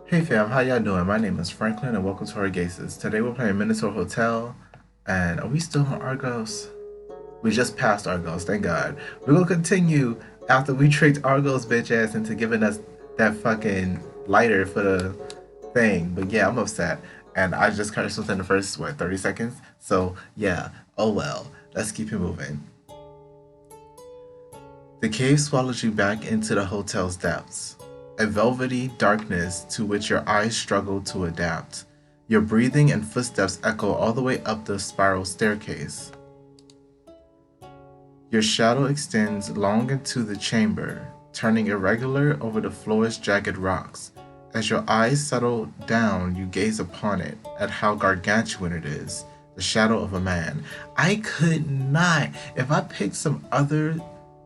Hey fam, how y'all doing? My name is Franklin and welcome to Orgaysis. Today we're playing Minotaur Hotel, and are we still on Argos? We just passed Argos, thank God. We're gonna continue after we tricked Argos bitch ass into giving us that fucking lighter for the thing. But yeah, I'm upset. And I just cursed within the first, 30 seconds? So yeah, oh well. Let's keep it moving. The cave swallows you back into the hotel's depths, a velvety darkness to which your eyes struggle to adapt. Your breathing and footsteps echo all the way up the spiral staircase. Your shadow extends long into the chamber, turning irregular over the floor's jagged rocks. As your eyes settle down, you gaze upon it, at how gargantuan it is, the shadow of a man. I could not, if I picked some other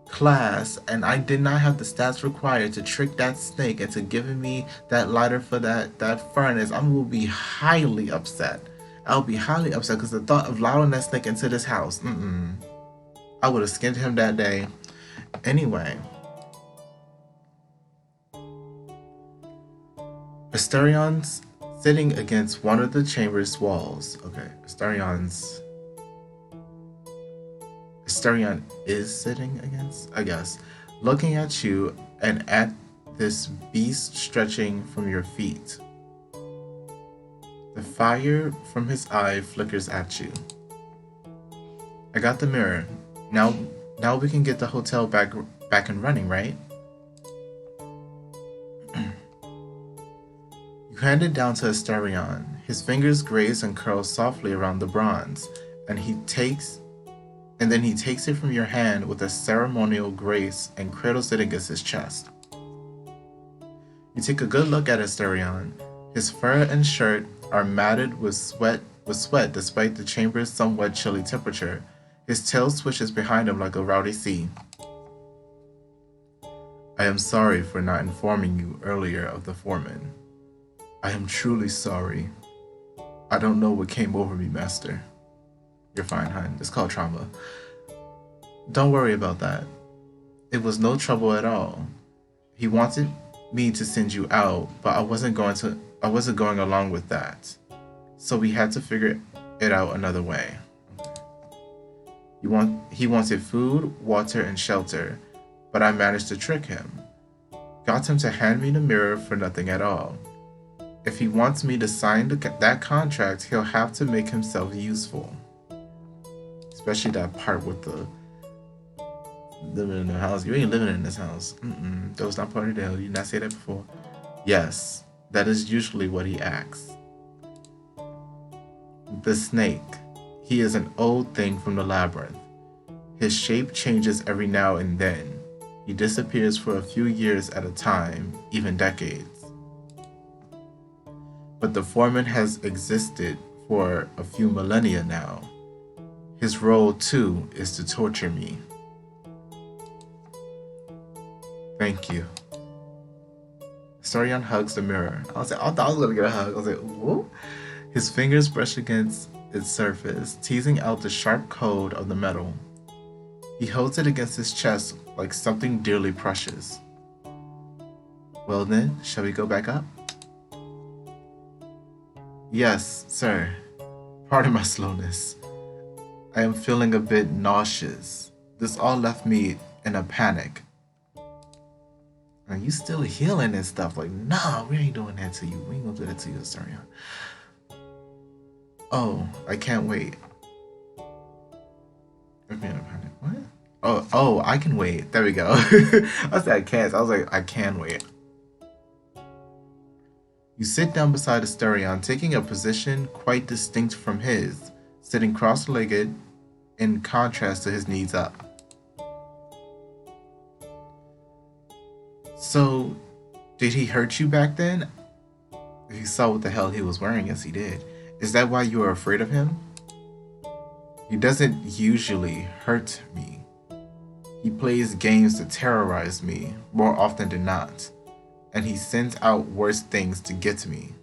class and I did not have the stats required to trick that snake into giving me that lighter for that furnace, I will be highly upset. I'll be highly upset because the thought of allowing that snake into this house, I would have skinned him that day. Anyway, Asterion's sitting against one of the chamber's walls. Okay, Asterion is sitting against, I guess, looking at you and at this beast stretching from your feet. The fire from his eye flickers at you. I got the mirror. Now we can get the hotel back and running, right? You hand it down to Asterion. His fingers graze and curl softly around the bronze, and then he takes it from your hand with a ceremonial grace and cradles it against his chest. You take a good look at Asterion. His fur and shirt are matted with sweat despite the chamber's somewhat chilly temperature. His tail swishes behind him like a rowdy sea. I am sorry for not informing you earlier of the foreman. I am truly sorry. I don't know what came over me, master. You're fine, hon. It's called trauma. Don't worry about that. It was no trouble at all. He wanted me to send you out, but I wasn't going along with that. So we had to figure it out another way. He wanted food, water, and shelter, but I managed to trick him. Got him to hand me the mirror for nothing at all. If he wants me to sign that contract, he'll have to make himself useful. Especially that part with the living in the house. You ain't living in this house. That was not part of the deal. You did not say that before. Yes, that is usually what he asks. The snake. He is an old thing from the labyrinth. His shape changes every now and then. He disappears for a few years at a time, even decades. But the foreman has existed for a few millennia now. His role, too, is to torture me. Thank you. Asterion hugs the mirror. I thought I was gonna get a hug. I was like, whoa. His fingers brush against its surface, teasing out the sharp cold of the metal. He holds it against his chest like something dearly precious. Well then, shall we go back up? Yes, sir. Pardon my slowness. I am feeling a bit nauseous. This all left me in a panic. Are you still healing and stuff? Like, nah, we ain't doing that to you. We ain't gonna do that to you, Asterion. Oh, I can't wait. What? Oh, I can wait. There we go. I said I can't. I was like, I can wait. You sit down beside Asterion, taking a position quite distinct from his, sitting cross-legged in contrast to his knees up. So, did he hurt you back then? If you saw what the hell he was wearing, yes he did. Is that why you are afraid of him? He doesn't usually hurt me. He plays games to terrorize me, more often than not, and he sends out worse things to get to me.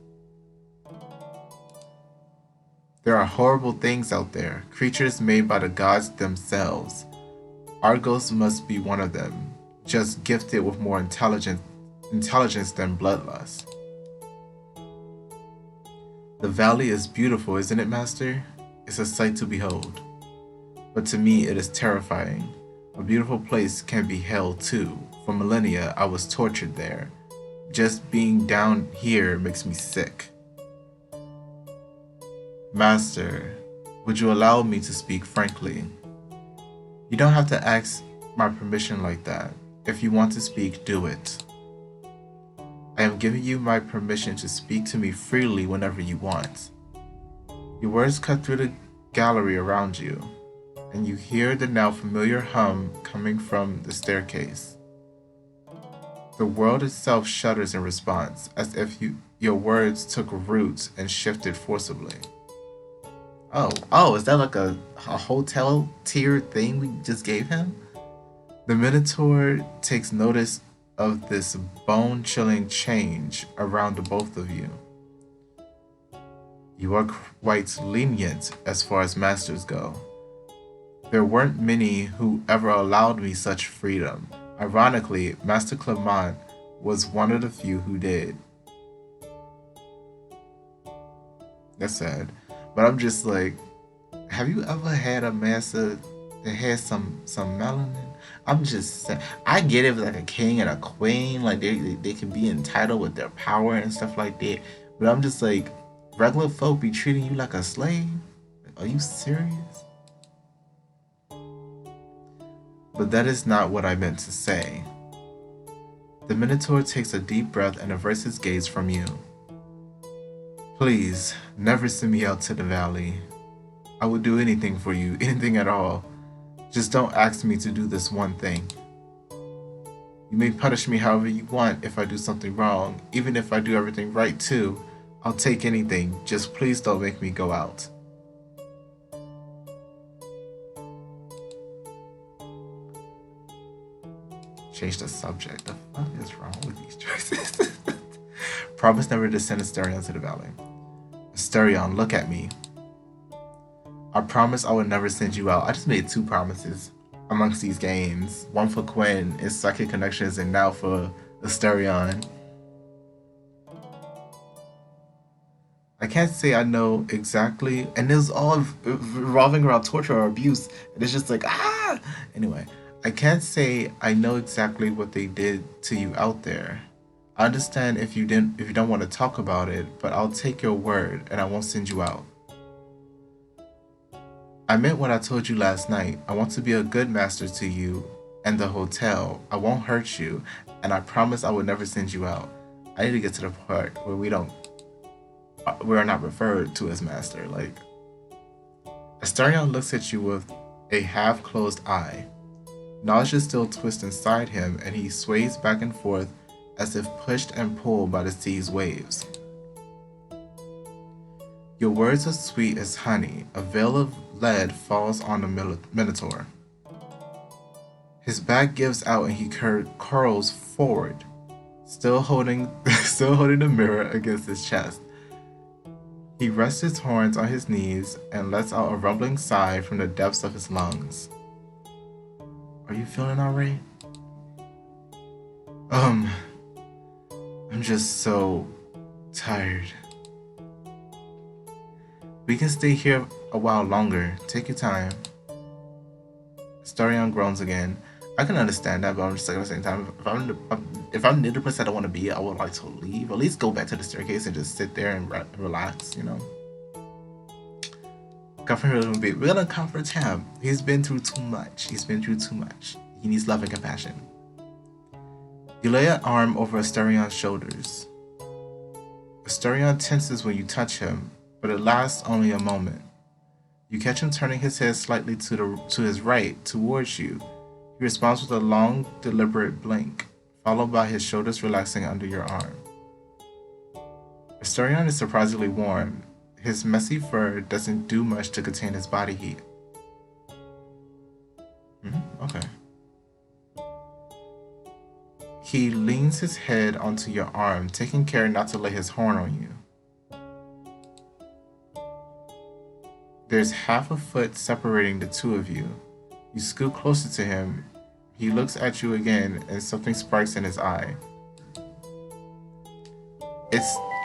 There are horrible things out there, creatures made by the gods themselves. Argos must be one of them, just gifted with more intelligence than bloodlust. The valley is beautiful, isn't it, Master? It's a sight to behold. But to me, it is terrifying. A beautiful place can be hell too. For millennia, I was tortured there. Just being down here makes me sick. Master, would you allow me to speak frankly? You don't have to ask my permission like that. If you want to speak, do it. I am giving you my permission to speak to me freely whenever you want. Your words cut through the gallery around you, and you hear the now familiar hum coming from the staircase. The world itself shudders in response, as if your words took root and shifted forcibly. Oh, is that like a hotel tier thing we just gave him? The Minotaur takes notice of this bone-chilling change around the both of you. You are quite lenient as far as masters go. There weren't many who ever allowed me such freedom. Ironically, Master Clement was one of the few who did. That's sad. But I'm just like, have you ever had a master that had some melanin? I'm just saying, I get it, like a king and a queen, like they can be entitled with their power and stuff like that. But I'm just like, regular folk be treating you like a slave? Are you serious? But that is not what I meant to say. The Minotaur takes a deep breath and averts his gaze from you. Please, never send me out to the valley. I would do anything for you, anything at all. Just don't ask me to do this one thing. You may punish me however you want if I do something wrong. Even if I do everything right too, I'll take anything. Just please don't make me go out. Change the subject. The fuck is wrong with these choices? Promise never to send Asterion to the valley. Asterion, look at me. I promise I would never send you out. I just made 2 promises amongst these games. One for Quinn, his psychic connections, and now for Asterion. I can't say I know exactly, and it's all revolving around torture or abuse. And it's just like, ah! Anyway, I can't say I know exactly what they did to you out there. I understand if you don't want to talk about it, but I'll take your word and I won't send you out. I meant what I told you last night. I want to be a good master to you and the hotel. I won't hurt you, and I promise I will never send you out. I need to get to the part where we are not referred to as master. Like, Asterion looks at you with a half-closed eye. Nausea still twists inside him, and he sways back and forth as if pushed and pulled by the sea's waves. Your words are sweet as honey. A veil of lead falls on the Minotaur. His back gives out and he curls forward, still holding the mirror against his chest. He rests his horns on his knees and lets out a rumbling sigh from the depths of his lungs. Are you feeling alright? I'm just so tired. We can stay here a while longer. Take your time. Asterion groans again. I can understand that, but I'm just like at the same time, if I'm near the place I don't want to be, I would like to leave. At least go back to the staircase and just sit there and relax, you know. We're gonna comfort him. He's been through too much. He needs love and compassion. You lay an arm over Asterion's shoulders. Asterion tenses when you touch him, but it lasts only a moment. You catch him turning his head slightly to his right, towards you. He responds with a long, deliberate blink, followed by his shoulders relaxing under your arm. Asterion is surprisingly warm. His messy fur doesn't do much to contain his body heat. Okay. He leans his head onto your arm, taking care not to lay his horn on you. There's half a foot separating the two of you. You scoot closer to him. He looks at you again, and something sparks in his eye.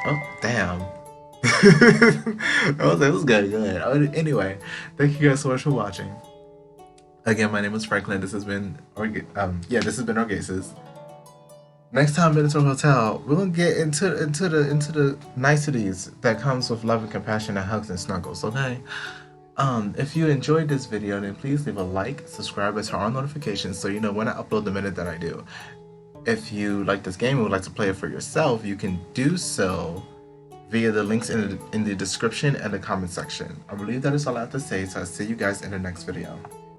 Oh, damn. It was good, good. Anyway, thank you guys so much for watching. Again, my name is Franklin. This has been this has been Orgaysis. Next time, Minotaur Hotel, we're gonna get into the niceties that comes with love and compassion and hugs and snuggles. Okay. If you enjoyed this video, then please leave a like, subscribe, and turn on notifications so you know when I upload the minute that I do. If you like this game and would like to play it for yourself, you can do so via the links in the description and the comment section. I believe that is all I have to say, so I'll see you guys in the next video.